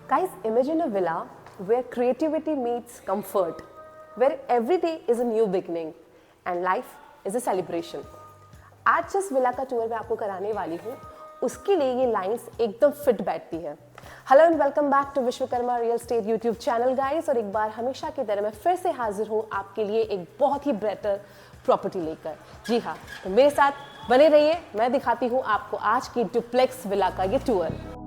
Guys, imagine a villa where creativity meets comfort, where every day is a new beginning and life is a celebration. आज जिस villa का tour मैं आपको कराने वाली हूँ उसके लिए ये लाइंस एकदम फिट बैठती है। Hello and welcome back to Vishwakarma real estate YouTube channel guys, और एक बार हमेशा की तरह मैं फिर से हाजिर हूँ आपके लिए एक बहुत ही बेहतर प्रॉपर्टी लेकर। जी हाँ, तो मेरे साथ बने रहिए, मैं दिखाती हूँ आपको आज की डुप्लेक्स विला का ये टूर।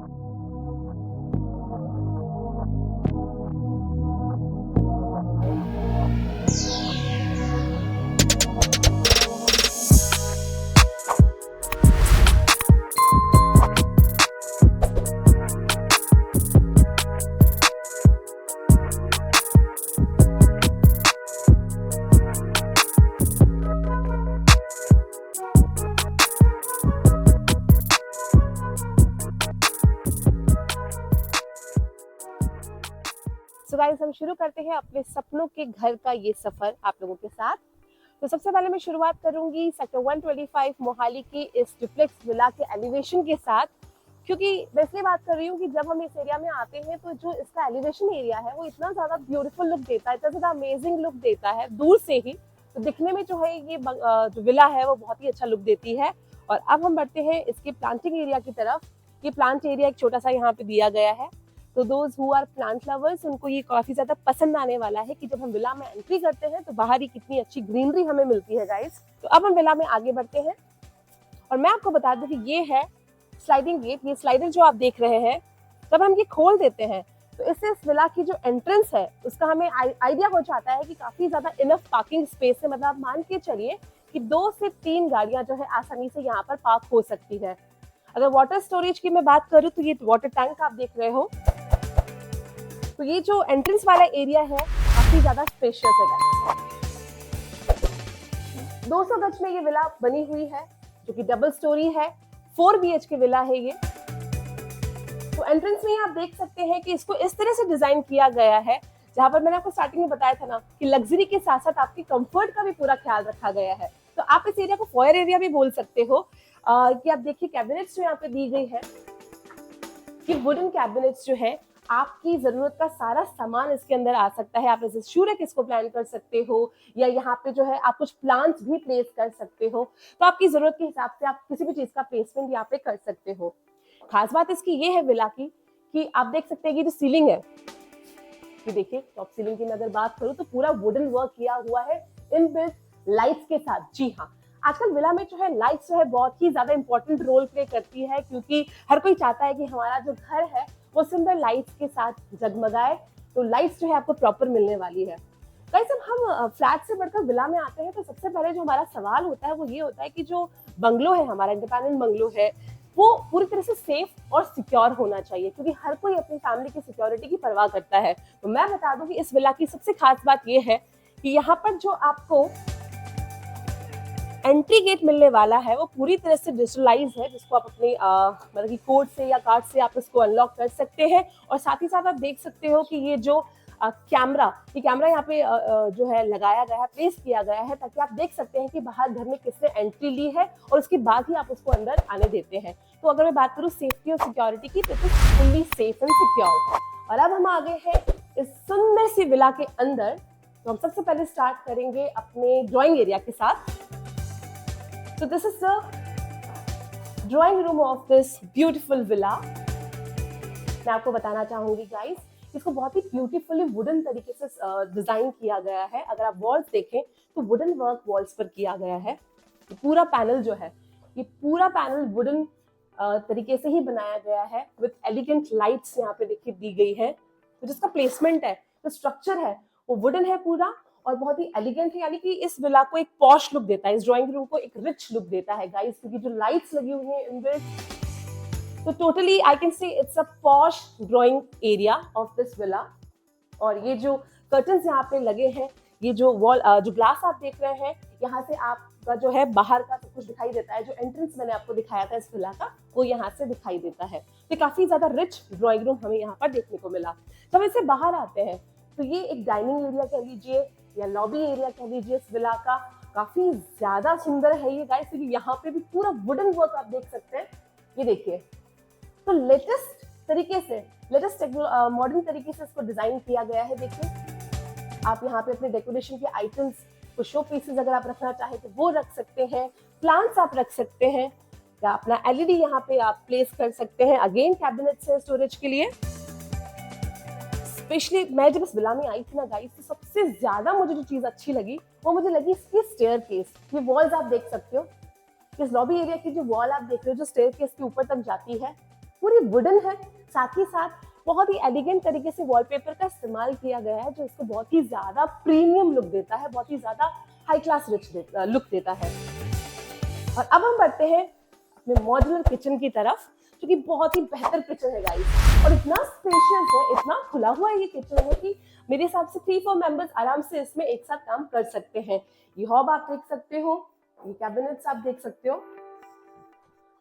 तो गाइस, हम शुरू करते हैं अपने सपनों के घर का ये सफर आप लोगों के साथ। तो सबसे पहले मैं शुरुआत करूंगी सेक्टर 125 मोहाली की इस डुप्लेक्स विला के एलिवेशन के साथ, क्योंकि मैं इसलिए बात कर रही हूँ कि जब हम इस एरिया में आते हैं तो जो इसका एलिवेशन एरिया है वो इतना ज्यादा ब्यूटीफुल लुक देता है, इतना ज्यादा अमेजिंग लुक देता है दूर से ही। तो दिखने में जो है ये जो विला है वो बहुत ही अच्छा लुक देती है। और अब हम बढ़ते हैं इसके प्लांटिंग एरिया की तरफ। ये प्लांट एरिया एक छोटा सा यहाँ पे दिया गया है, तो those who are plant lovers उनको ये काफी ज्यादा पसंद आने वाला है कि जब हम विला में एंट्री करते हैं तो बाहर ही कितनी अच्छी ग्रीनरी हमें मिलती है गाइस। तो अब हम विला में आगे बढ़ते हैं और मैं आपको बता दूं कि ये है स्लाइडिंग गेट। ये स्लाइडर जो आप देख रहे हैं, जब हम ये खोल देते हैं तो इससे इस विला की जो एंट्रेंस है उसका हमें आइडिया हो जाता है कि काफी ज्यादा इनफ पार्किंग स्पेस है। मतलब आप मान के चलिए कि 2 से 3 गाड़ियां जो है आसानी से यहाँ पर पार्क हो सकती है। अगर वाटर स्टोरेज की मैं बात करूँ तो ये वाटर टैंक आप देख रहे हो। तो ये जो एंट्रेंस वाला एरिया है काफी ज्यादा स्पेशियस है। 200 गज में ये विला बनी हुई है जो कि डबल स्टोरी है, 4 BHK विला है ये। तो एंट्रेंस में आप देख सकते हैं कि इसको इस तरह से डिजाइन किया गया है, जहां पर मैंने आपको स्टार्टिंग में बताया था ना कि लग्जरी के साथ साथ आपकी कंफर्ट का भी पूरा ख्याल रखा गया है। तो आप इस एरिया को फॉयर एरिया भी बोल सकते हो। कि आप देखिए कैबिनेट्स जो यहाँ पे दी गई है, कि वुडन कैबिनेट्स जो है आपकी जरूरत का सारा सामान इसके अंदर आ सकता है। आप ऐसे शू रैक इसको प्लान कर सकते हो, या यहाँ पे जो है आप कुछ प्लांट्स भी प्लेस कर सकते हो। तो आपकी जरूरत के हिसाब से आप किसी भी चीज का प्लेसमेंट यहाँ पे कर सकते हो। खास बात इसकी ये है विला की कि आप देख सकते हैं कि जो सीलिंग है, ये देखिए टॉप सीलिंग की मैं अगर बात करूँ तो पूरा वुडन वर्क किया हुआ है इनबिल्ट लाइट्स के साथ। जी हाँ, आजकल विला में जो है लाइट्स जो है बहुत ही ज्यादा इंपॉर्टेंट रोल प्ले करती है, क्योंकि हर कोई चाहता है कि हमारा जो घर है वो सुंदर लाइट्स के साथ जगमगाए। तो लाइट्स जो है आपको प्रॉपर मिलने वाली है। गाइस, जब हम फ्लैट से बढ़कर विला में आते हैं तो सबसे पहले जो हमारा सवाल होता है वो ये होता है कि जो बंगलो है, हमारा इंडिपेंडेंट बंगलो है, वो पूरी तरह से सेफ और सिक्योर होना चाहिए, क्योंकि हर कोई अपनी फैमिली की सिक्योरिटी की परवाह करता है। तो मैं बता दूं कि इस विला की सबसे खास बात ये है कि यहाँ पर जो आपको एंट्री गेट मिलने वाला है वो पूरी तरह से डिजिटलाइज है, जिसको आप अपने मतलब कि कोड से या कार्ड से आप इसको अनलॉक कर सकते हैं। और साथ ही साथ आप देख सकते हो कि ये जो कैमरा यहाँ पे जो है लगाया गया है, प्लेस किया गया है, ताकि आप देख सकते हैं कि बाहर घर में किसने एंट्री ली है और उसके बाद ही आप उसको अंदर आने देते हैं। तो अगर मैं बात करूँ सेफ्टी और सिक्योरिटी की, तो फुल्ली सेफ एंड सिक्योर। और अब हम आगे हैं इस सुंदर सी विला के अंदर। तो हम सबसे पहले स्टार्ट करेंगे अपने ड्रॉइंग एरिया के साथ। So this is the drawing room of this beautiful villa. मैं आपको बताना चाहूंगी गाइस, इसको बहुत ही ब्यूटीफुली वुडन तरीके से डिजाइन किया गया है। अगर आप वॉल्स देखें तो वुडन वर्क वॉल्स पर किया गया है। पूरा पैनल जो है, ये पूरा पैनल वुडन तरीके से ही बनाया गया है, विद एलिगेंट लाइट्स यहाँ पे देखिए दी गई है। तो जिसका प्लेसमेंट है, जो स्ट्रक्चर है वो वुडन है पूरा और बहुत ही एलिगेंट है, यानी कि इस विला को एक पॉश लुक देता है, इस ड्राइंग रूम को एक रिच लुक देता है गाइस, क्योंकि जो लाइट्स लगी हुई हैं इनबिल्ट। तो totally I can say it's a posh drawing area of this villa. और ये जो कर्टन्स यहाँ पे लगे हैं, ये जो वॉल जो ग्लास आप देख रहे हैं, यहाँ से आपका जो है बाहर का सब कुछ दिखाई देता है। जो एंट्रेंस मैंने आपको दिखाया था इस विला का, वो यहाँ से दिखाई देता है। तो काफी ज्यादा रिच ड्राइंग रूम हमें यहाँ पर देखने को मिला। जब इससे बाहर आते हैं तो ये एक डाइनिंग एरिया कह लीजिए या लॉबी एरिया कह लीजिए इस विला का, काफी ज्यादा सुंदर है ये गाइस, क्योंकि यहाँ पे भी पूरा वुडन वर्क आप देख सकते हैं। ये देखिए, तो लेटेस्ट तरीके से लेटेस्ट मॉडर्न तरीके से इसको डिजाइन किया गया है। देखिए, आप यहाँ पे अपने डेकोरेशन के आइटम्स को, शो पीसेस अगर आप रखना चाहें तो वो रख सकते हैं, प्लांट्स आप रख सकते हैं, या अपना एलईडी यहाँ पे आप प्लेस कर सकते हैं। अगेन कैबिनेट्स है स्टोरेज के लिए। स्पेशली मैं जब इस विला में आई थी ना गाइस, तो सबसे ज्यादा मुझे जो चीज अच्छी लगी वो मुझे लगी इसकी स्टेयरकेस। ये वॉल्स आप देख सकते हो, इस लॉबी एरिया की जो वॉल आप देख रहे हो, जो स्टेयरकेस के ऊपर तक जाती है, पूरी वुडन है। साथ ही साथ बहुत ही एलिगेंट तरीके से वॉलपेपर का इस्तेमाल किया गया है, जो इसको बहुत ही ज्यादा प्रीमियम लुक देता है, बहुत ही ज्यादा हाई क्लास रिच लुक देता है। और अब हम बढ़ते हैं अपने मॉड्यूलर किचन की तरफ, जो कि बहुत ही बेहतर किचन है गाइस, और इतना स्पेशियस है, इतना खुला हुआ है ये किचन है कि मेरे हिसाब से 3-4 मेंबर्स आराम से इसमें एक साथ काम कर सकते हैं। ये हॉब आप देख सकते हो, ये कैबिनेट्स आप देख सकते हो,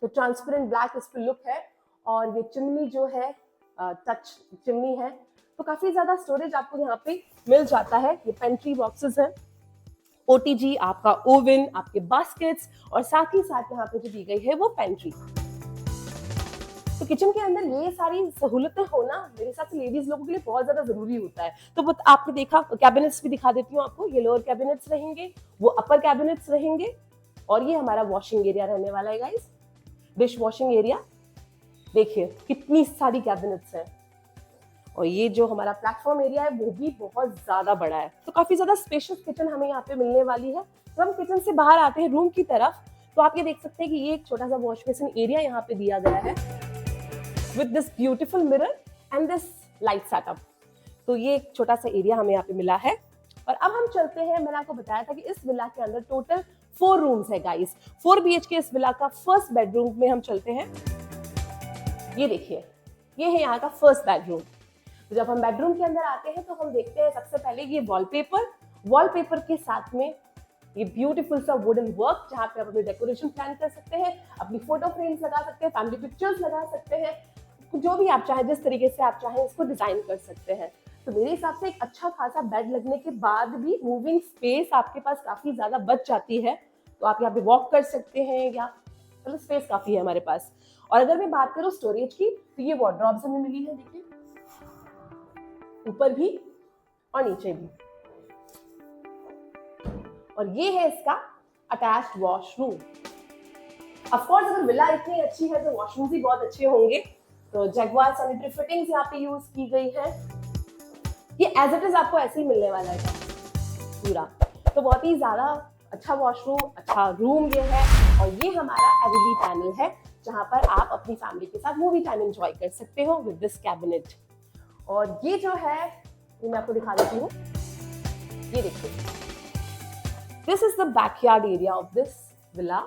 तो ट्रांसपेरेंट ब्लैक इस पे लुक है। और ये चिमनी जो है टच चिमनी है, तो काफी ज्यादा स्टोरेज आपको यहाँ पे मिल जाता है। ये पेंट्री बॉक्सेस है, ओटीजी, आपका ओवन, आपके बास्केट्स, और साथ ही साथ यहाँ पे जो दी गई है वो पेंट्री। तो किचन के अंदर ये सारी सहूलतें होना मेरे हिसाब से लेडीज लोगों के लिए बहुत ज्यादा जरूरी होता है। तो आपने देखा, कैबिनेट्स भी दिखा देती हूँ आपको। ये लोअर कैबिनेट्स रहेंगे, वो अपर कैबिनेट्स रहेंगे, और ये हमारा वॉशिंग एरिया रहने वाला है गाइस, डिश वॉशिंग एरिया। देखिए कितनी सारी कैबिनेट्स हैं, और ये जो हमारा प्लेटफॉर्म एरिया है वो भी बहुत ज्यादा बड़ा है। तो काफी ज्यादा स्पेशियस किचन हमें यहाँ पे मिलने वाली है। तो हम किचन से बाहर आते हैं रूम की तरफ, तो आप ये देख सकते हैं कि ये एक छोटा सा वॉश बेसिन एरिया यहाँ पे दिया गया है with this beautiful mirror and this light setup. तो ये एक छोटा सा एरिया हमें यहाँ पे मिला है। और अब हम चलते हैं, मैंने आपको बताया था कि इस विला के अंदर टोटल 4 रूम्स है गाइस। 4 BHK इस विला का फर्स्ट बेडरूम में हम चलते हैं। ये देखिए, ये है यहाँ का फर्स्ट बेडरूम। तो जब हम बेडरूम के अंदर आते हैं तो हम देखते हैं सबसे पहले ये वॉलपेपर के साथ में ये ब्यूटीफुल सा वुडन वर्क, जहाँ पे आप अपनी डेकोरेशन प्लान कर सकते हैं, अपनी फोटो फ्रेम्स लगा सकते हैं, फैमिली पिक्चर्स लगा सकते हैं, जो भी आप चाहें, जिस तरीके से आप चाहें इसको डिजाइन कर सकते हैं। तो मेरे हिसाब से एक अच्छा खासा बेड लगने के बाद भी मूविंग स्पेस आपके पास काफी ज्यादा बच जाती है। तो आप यहाँ पे वॉक कर सकते हैं, या मतलब स्पेस काफी है हमारे पास। और अगर मैं बात करूँ स्टोरेज की, तो ये वार्डरोब्स हमें मिली है, देखिए ऊपर भी और नीचे भी। और ये है इसका अटैच्ड वॉशरूम। ऑफ कोर्स अगर विला इतनी अच्छी है तो वॉशरूम्स भी बहुत अच्छे होंगे। तो जैगवार सैनिटरी फिटिंग्स यहाँ पे यूज की गई है। ये एज इट इज आपको ऐसे ही मिलने वाला है पूरा। तो बहुत ही ज्यादा अच्छा वॉशरूम, अच्छा रूम ये है। और ये हमारा एलईडी पैनल है, जहां पर आप अपनी फैमिली के साथ मूवी टाइम एंजॉय कर सकते हो विद दिस कैबिनेट। और ये जो है, ये मैं आपको दिखा देती हूँ, ये देखिए, this is the backyard area of this villa.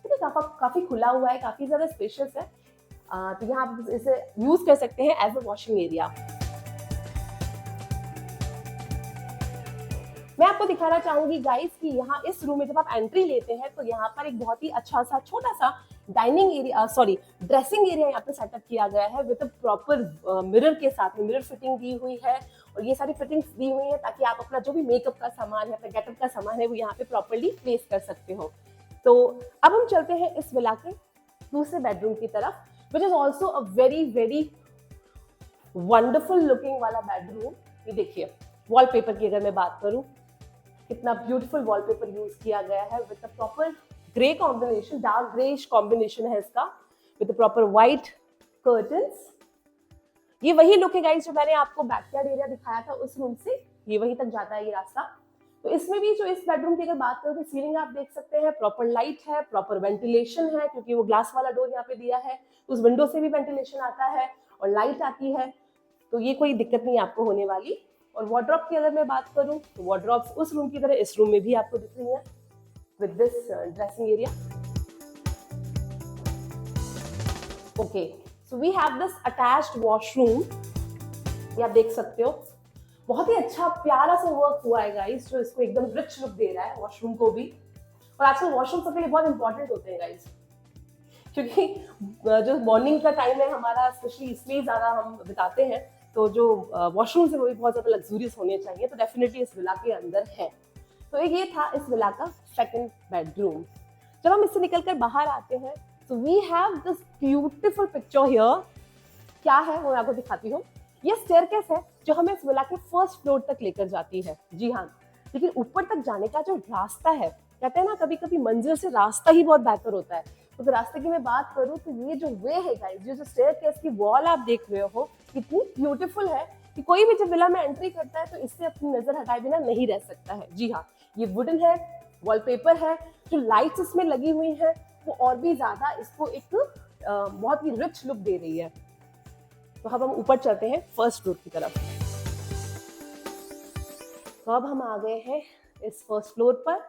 काफी खुला हुआ है, काफी ज्यादा स्पेशियस है। तो यहाँ आप इसे यूज कर सकते हैं एज अ वॉशिंग एरिया। मैं आपको दिखाना चाहूंगी गाइस कि यहाँ इस रूम में जब आप एंट्री लेते हैं तो यहाँ पर एक बहुत ही अच्छा सा छोटा सा ड्रेसिंग एरिया यहाँ पे सेटअप किया गया है विद प्रॉपर मिरर के साथ में। मिरर फिटिंग दी हुई है, और ये सारी फिटिंग्स दी हुई है ताकि आप अपना जो भी मेकअप का सामान है, अपना गेटअप का सामान है, वो यहाँ पे प्रॉपरली प्लेस कर सकते हो। तो अब हम चलते हैं इस विला के दूसरे बेडरूम की तरफ, which is also a very wonderful looking वाला बेडरूम। ये देखिए, वॉलपेपर की अगर मैं बात करूं, कितना ब्यूटीफुल वॉलपेपर यूज किया गया है with the proper grey combination, dark greyish combination है इसका, with the proper white curtains. ये वही लुक है गाइस जो मैंने आपको बैकयार्ड एरिया दिखाया था उस रूम से, ये वहीं तक जाता है ये रास्ता। तो इसमें भी जो इस बेडरूम की अगर बात करूं तो सीलिंग आप देख सकते हैं, प्रॉपर लाइट है, प्रॉपर वेंटिलेशन है, क्योंकि वो ग्लास वाला डोर यहाँ पे दिया है, तो उस विंडो से भी वेंटिलेशन आता है और लाइट आती है। तो ये कोई दिक्कत नहीं आपको होने वाली। और वार्डरोब की अगर मैं बात करूं तो वार्डरोब्स उस रूम की तरह इस रूम में भी आपको दिख रही है with this dressing area. Okay, so we have this attached washroom, ये आप देख सकते हो, बहुत ही अच्छा प्यारा सा वर्क हुआ है गाइस, जो इसको एकदम रिच लुक दे रहा है वॉशरूम को भी। और आजकल वॉशरूम सबके लिए बहुत इंपॉर्टेंट होते हैं गाइस, क्योंकि जो मॉर्निंग का टाइम है हमारा, स्पेशली इसमें ज्यादा हम बिताते हैं, तो जो वॉशरूम है वो भी बहुत ज्यादा लग्जूरियस होने चाहिए। तो डेफिनेटली इस विला के अंदर है। तो ये था इस विला का सेकंड बेडरूम। जब हम इससे निकलकर बाहर आते हैं तो we have this beautiful picture here, क्या है वो मैं आपको दिखाती हूँ। ये स्टेयरकेस है जो हमें इस विला के फर्स्ट फ्लोर तक लेकर जाती है। जी हाँ, लेकिन ऊपर तक जाने का जो रास्ता है, कहते हैं ना कभी कभी मंजिल से रास्ता ही बहुत बेहतर होता है। तो अगर रास्ते की मैं बात करूँ तो ये जो वे है गाइस, ये जो स्टेयरकेस की वॉल आप देख रहे हो कितनी ब्यूटीफुल है कि कोई भी जब विला में एंट्री करता है तो इससे अपनी नजर हटाए बिना नहीं रह सकता है। जी हाँ, ये वुडन है, वॉलपेपर है, जो लाइट्स इसमें लगी हुई है वो और भी ज्यादा इसको एक बहुत ही रिच लुक दे रही है। तो अब हम ऊपर चलते हैं फर्स्ट फ्लोर की तरफ। तो अब हम आ गए हैं इस फर्स्ट फ्लोर पर।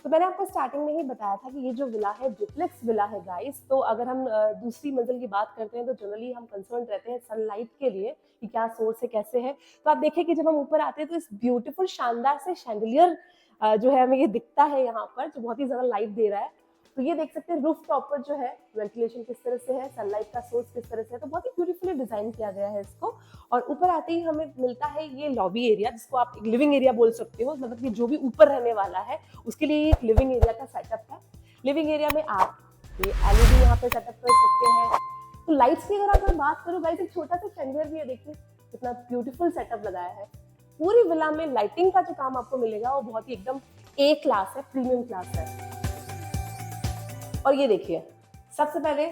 तो मैंने आपको स्टार्टिंग में ही बताया था कि ये जो विला है डुप्लेक्स विला है गाइस। तो अगर हम दूसरी मंजिल की बात करते हैं तो जनरली हम कंसर्न रहते हैं सनलाइट के लिए कि क्या सोर्स है, कैसे है। तो आप देखिए कि जब हम ऊपर आते हैं तो इस ब्यूटीफुल शानदार से शैंडलियर जो है हमें ये दिखता है यहाँ पर, जो बहुत ही ज्यादा लाइट दे रहा है। तो ये देख सकते हैं रूफ टॉप पर जो है वेंटिलेशन किस तरह से है, सनलाइट का सोर्स किस तरह से है। तो बहुत ही ब्यूटीफुली डिजाइन किया गया है इसको। और ऊपर आते ही हमें मिलता है ये लॉबी एरिया, जिसको आप एक लिविंग एरिया बोल सकते हो। मतलब कि जो भी ऊपर रहने वाला है उसके लिए एक लिविंग एरिया का सेटअप है। लिविंग एरिया में आप ये एलईडी यहाँ पे सेटअप कर सकते हैं। तो लाइट्स की अगर मैं बात करूँ गाइस, एक छोटा सा चैंडलियर भी है, देखिए कितना ब्यूटीफुल सेटअप लगाया है। पूरी विला में लाइटिंग का जो काम आपको मिलेगा वो बहुत ही एकदम ए क्लास है, प्रीमियम क्लास है। और ये देखिए सबसे पहले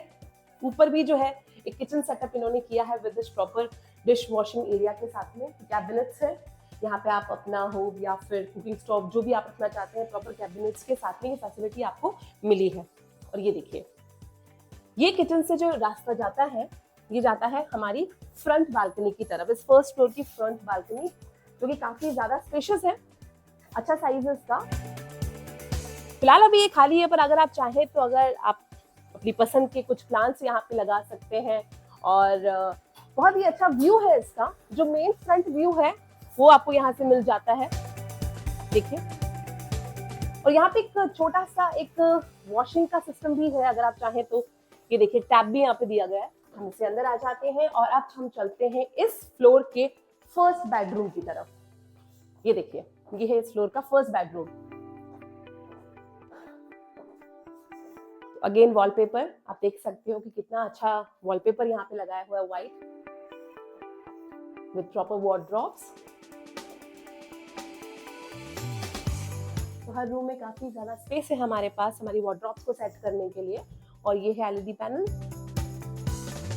ऊपर भी जो है एक किचन सेटअप इन्होंने किया है with this proper dish washing area के साथ में कैबिनेट्स है। यहाँ पे आप अपना हो या फिर कुकिंग स्टोव जो भी आप रखना चाहते हैं, प्रॉपर कैबिनेट्स के साथ में ये फैसिलिटी आपको मिली है। और ये देखिए ये किचन से जो रास्ता जाता है ये जाता है हमारी फ्रंट बालकनी की तरफ। इस फर्स्ट फ्लोर की फ्रंट बालकनी जो कि काफी ज्यादा स्पेशियस है, अच्छा साइज है इसका। फिलहाल अभी ये खाली है, पर अगर आप चाहें तो अगर आप अपनी पसंद के कुछ प्लांट्स यहाँ पे लगा सकते हैं। और बहुत ही अच्छा व्यू है इसका, जो मेन फ्रंट व्यू है वो आपको यहाँ से मिल जाता है, देखिए। और यहाँ पे एक छोटा सा एक वॉशिंग का सिस्टम भी है अगर आप चाहें तो। ये देखिए टैप भी यहाँ पे दिया गया है। हम इससे अंदर आ जाते हैं और अब हम चलते हैं इस फ्लोर के फर्स्ट बेडरूम की तरफ। ये देखिए ये है इस फ्लोर का फर्स्ट बेडरूम। अगेन वॉलपेपर आप देख सकते हो कि कितना अच्छा वॉलपेपर यहाँ पे लगाया हुआ है, व्हाइट विद प्रॉपर वार्डरोब्स। तो हर रूम में काफी ज्यादा स्पेस है हमारे पास हमारी वार्डरोब्स को सेट करने के लिए। और ये है एलईडी पैनल।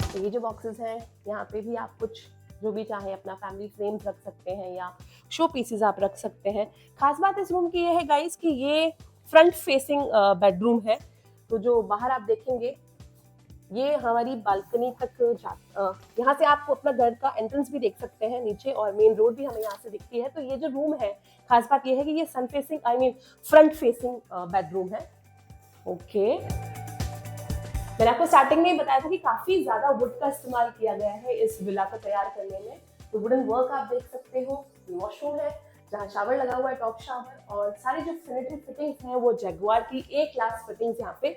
तो ये जो बॉक्सेस हैं यहाँ पे भी आप कुछ जो भी चाहे अपना फैमिली फ्रेम्स रख सकते हैं या शो पीसेस आप रख सकते हैं। खास बात इस रूम की ये है गाइस कि ये फ्रंट फेसिंग बेडरूम है। तो जो बाहर आप देखेंगे ये हमारी बालकनी तक यहाँ से आप अपना घर का एंट्रेंस भी देख सकते हैं नीचे, और मेन रोड भी हमें यहाँ से दिखती है। तो ये जो रूम है खास बात ये है कि ये सन फेसिंग फ्रंट फेसिंग बेडरूम है। ओके, मैंने आपको स्टार्टिंग में ही बताया था कि काफी ज्यादा वुड का इस्तेमाल किया गया है इस विला को तैयार करने में। तो वुडन वर्क आप देख सकते हो। वॉशरूम है जहाँ शावर लगा हुआ है, टॉप शावर, और सारी जो सैनिटरी फिटिंग्स हैं वो जैगुआर की ए क्लास फिटिंग्स यहाँ पे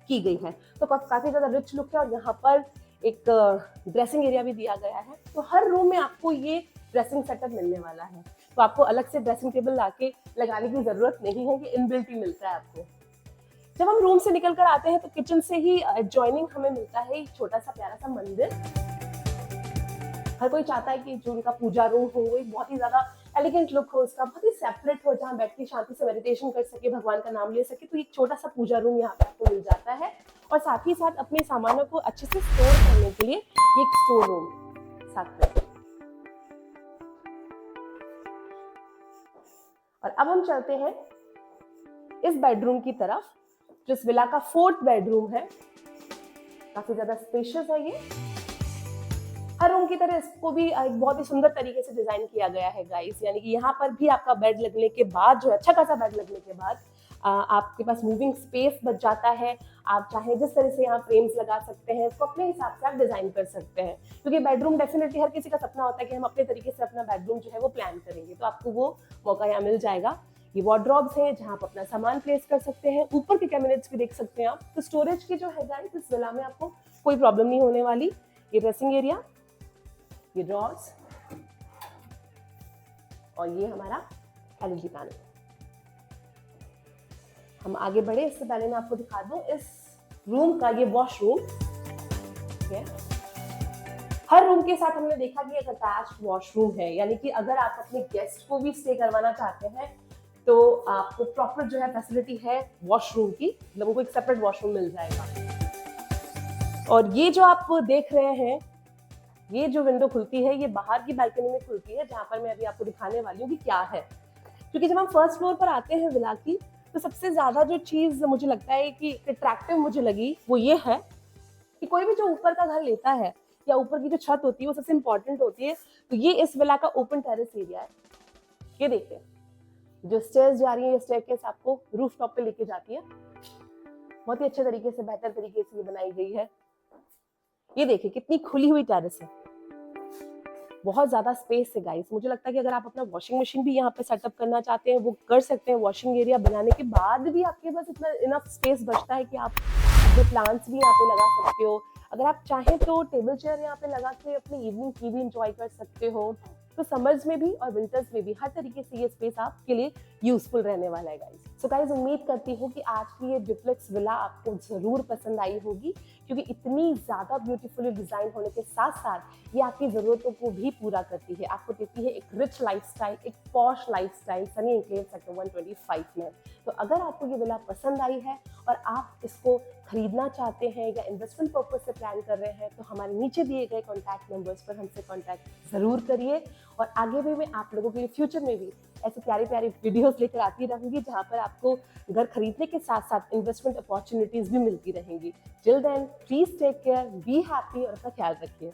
की गई है। तो काफी ज्यादा रिच लुक है। और यहाँ पर एक ड्रेसिंग एरिया भी दिया गया है। तो हर रूम में आपको ये ड्रेसिंग सेटअप मिलने वाला है। तो आपको अलग से ड्रेसिंग टेबल लाके लगाने की जरूरत नहीं है, ये इनबिल्ट ही मिलता है आपको। जब हम रूम से निकल कर आते हैं तो किचन से ही एडजॉइनिंग हमें मिलता है एक छोटा सा प्यारा सा मंदिर। हर कोई चाहता है कि जो उनका पूजा रूम हो वो एक बहुत ही ज्यादा एलिगेंट लुक हो, उसका बहुत ही सेपरेट हो, जहाँ बैठ के शांति से मेडिटेशन कर सके, भगवान का नाम ले सके। तो एक छोटा सा पूजा रूम यहाँ पे आपको मिल जाता है। और साथ ही साथ अपने सामानों को अच्छे से स्टोर करने के लिए एक स्टोर रूम साथ में। और अब हम चलते हैं इस बेडरूम की तरफ, जो इस विला का फोर्थ बेडरूम है। काफी ज्यादा स्पेशियस है ये। हर रूम की तरह इसको भी एक बहुत ही सुंदर तरीके से डिजाइन किया गया है गाइस। यानी कि यहाँ पर भी आपका बेड लगने के बाद, जो अच्छा खासा बेड लगने के बाद, आपके पास मूविंग स्पेस बच जाता है। आप चाहे जिस तरह से यहाँ फ्रेम्स लगा सकते हैं, इसको अपने हिसाब से आप डिजाइन कर सकते हैं। क्योंकि बेडरूम डेफिनेटली हर किसी का सपना होता है कि हम अपने तरीके से अपना बेडरूम जो है वो प्लान करेंगे। तो आपको वो मौका यहाँ मिल जाएगा। ये वार्डरोब्स हैं जहाँ आप अपना सामान प्लेस कर सकते हैं। ऊपर के कैबिनेट्स भी देख सकते हैं आप। तो स्टोरेज की जो है गाइस इस विला में आपको कोई प्रॉब्लम नहीं होने वाली। ये ड्रेसिंग एरिया, ये ड्रॉर्स, और ये हमारा एलईडी पैनल। हम आगे बढ़े इससे पहले मैं आपको दिखा दूं इस रूम का ये वॉशरूम है। हर रूम के साथ हमने देखा कि एक अटैच्ड वॉशरूम है, यानी कि अगर आप अपने गेस्ट को भी स्टे करवाना चाहते हैं तो आपको प्रॉपर जो है फैसिलिटी है वॉशरूम की, मतलब उनको एक सेपरेट वॉशरूम मिल जाएगा। और ये जो आप देख रहे हैं, ये जो विंडो खुलती है ये बाहर की बालकनी में खुलती है, जहां पर मैं अभी आपको दिखाने वाली हूँ कि क्या है। क्योंकि जब हम फर्स्ट फ्लोर पर आते हैं विला की, तो सबसे ज्यादा जो चीज मुझे लगता है कि अट्रैक्टिव मुझे लगी वो ये है कि कोई भी जो ऊपर का घर लेता है या ऊपर की जो छत होती है वो सबसे इंपॉर्टेंट होती है। तो ये इस विला का ओपन टेरेस एरिया है। ये देखिए, जो स्टेयर्स जा रही है, ये स्टेयरकेस आपको रूफ टॉप पे लेके जाती है। बहुत ही अच्छे तरीके से, बेहतर तरीके से ये बनाई गई है। ये देखिए कितनी खुली हुई टेरेस है, बहुत ज्यादा स्पेस है गाइस। मुझे लगता है कि अगर आप अपना वॉशिंग मशीन भी यहाँ पे सेटअप करना चाहते हैं वो कर सकते हैं। वॉशिंग एरिया बनाने के बाद भी आपके पास इतना इनफ स्पेस बचता है कि आप अपने प्लांट्स भी यहाँ पे लगा सकते हो। अगर आप चाहें तो टेबल चेयर यहाँ पे लगा के अपनी इवनिंग की भी इंजॉय कर सकते हो। तो समर्स में भी और विंटर्स में भी हर तरीके से ये स्पेस आपके लिए यूजफुल रहने वाला है गाइस। सो गाइस, उम्मीद करती हूँ कि आज की ये डुप्लेक्स विला आपको जरूर पसंद आई होगी, क्योंकि इतनी ज्यादा ब्यूटीफुली डिजाइन होने के साथ साथ ये आपकी जरूरतों को भी पूरा करती है। आपको देती है एक रिच लाइफस्टाइल, एक posh lifestyle Sunny enclave sector 125 में। तो अगर आपको ये विला पसंद आई है और आप इसको खरीदना चाहते हैं या इन्वेस्टमेंट पर्पज से प्लान कर रहे हैं, तो हमारे नीचे दिए गए कॉन्टैक्ट नंबर्स पर हमसे कॉन्टैक्ट जरूर करिए। और आगे भी मैं आप लोगों के लिए फ्यूचर में भी ऐसे प्यारी प्यारी वीडियोस लेकर आती रहूंगी, जहां पर आपको घर खरीदने के साथ साथ इन्वेस्टमेंट अपॉर्चुनिटीज भी मिलती रहेंगी। Till then, please take care, be happy और अपना ख्याल रखिए।